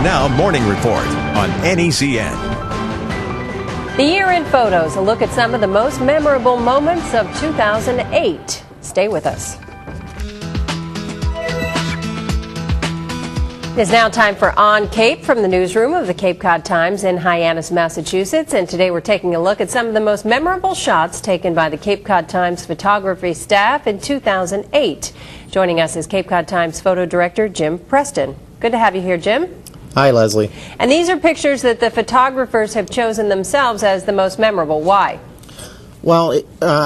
And now, Morning Report on NECN. The Year in Photos, a look at some of the most memorable moments of 2008. Stay with us. It is now time for On Cape from the newsroom of the Cape Cod Times in Hyannis, Massachusetts. And today we're taking a look at some of the most memorable shots taken by the Cape Cod Times photography staff in 2008. Joining us is Cape Cod Times photo director Jim Preston. Good to have you here, Jim. Hi, Leslie. And these are pictures that the photographers have chosen themselves as the most memorable. Why? Well,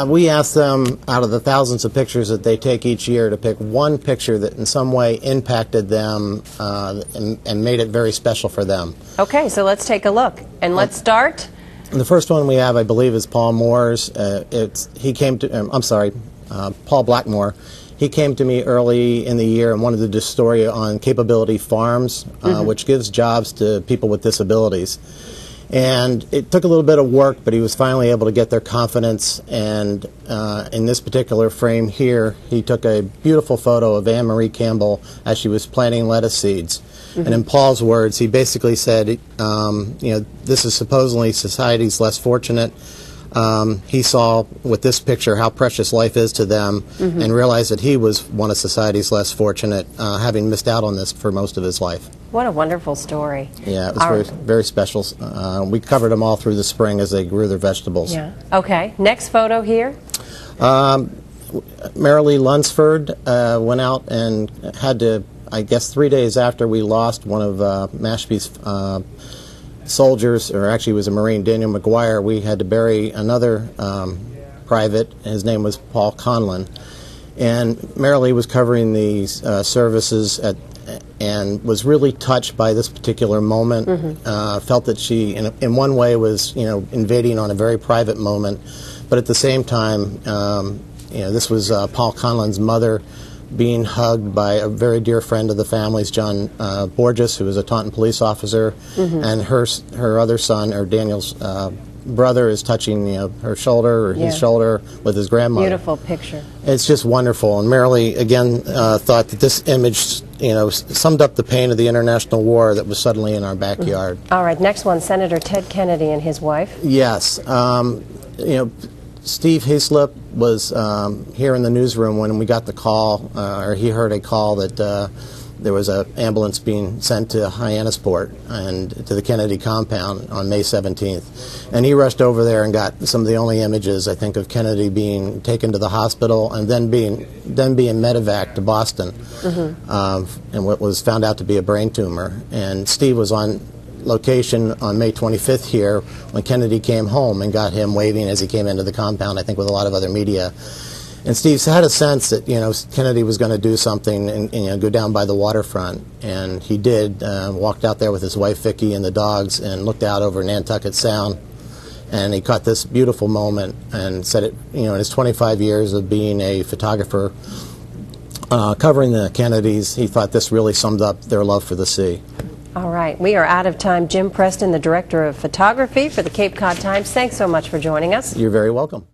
we asked them, out of the thousands of pictures that they take each year, to pick one picture that in some way impacted them and made it very special for them. Okay, so let's take a look. And let's start. The first one we have, I believe, is Paul Moore's. Paul Blackmore. He came to me early in the year and wanted to do a story on Capability Farms, which gives jobs to people with disabilities. And it took a little bit of work, but he was finally able to get their confidence. And in this particular frame here, he took a beautiful photo of Ann Marie Campbell as she was planting lettuce seeds. And in Paul's words, he basically said, this is supposedly society's less fortunate. He saw with this picture how precious life is to them and realized that he was one of society's less fortunate, having missed out on this for most of his life. What a wonderful story. Yeah, it was very special. We covered them all through the spring as they grew their vegetables. Yeah. Okay, next photo here. Marilee Lunsford went out and had to, I guess 3 days after we lost one of Mashpee's soldiers, or actually it was a Marine, Daniel McGuire, we had to bury another private. His name was Paul Conlon. And Marilee was covering these services and was really touched by this particular moment. Felt that she, in one way, was invading on a very private moment, but at the same time, this was Paul Conlon's mother being hugged by a very dear friend of the family's, John Borges, who was a Taunton police officer, and her other son, or Daniel's brother, is touching her shoulder or his shoulder with his grandmother. Beautiful picture. It's just wonderful. And Marilee again thought that this image summed up the pain of the international war that was suddenly in our backyard. All right, next one, Senator Ted Kennedy and his wife. Yes. Steve Hislop was here in the newsroom when we got the call, or he heard a call that there was an ambulance being sent to Hyannisport and to the Kennedy compound on May 17th. And he rushed over there and got some of the only images, I think, of Kennedy being taken to the hospital and then being medevaced to Boston, and what was found out to be a brain tumor. And Steve was on location on May 25th here when Kennedy came home and got him waving as he came into the compound, I think with a lot of other media. And Steve had a sense that Kennedy was going to do something and go down by the waterfront, and he did. Walked out there with his wife Vicki and the dogs and looked out over Nantucket Sound, and he caught this beautiful moment and said it. In his 25 years of being a photographer covering the Kennedys, he thought this really summed up their love for the sea. All right, we are out of time. Jim Preston, the Director of Photography for the Cape Cod Times, thanks so much for joining us. You're very welcome.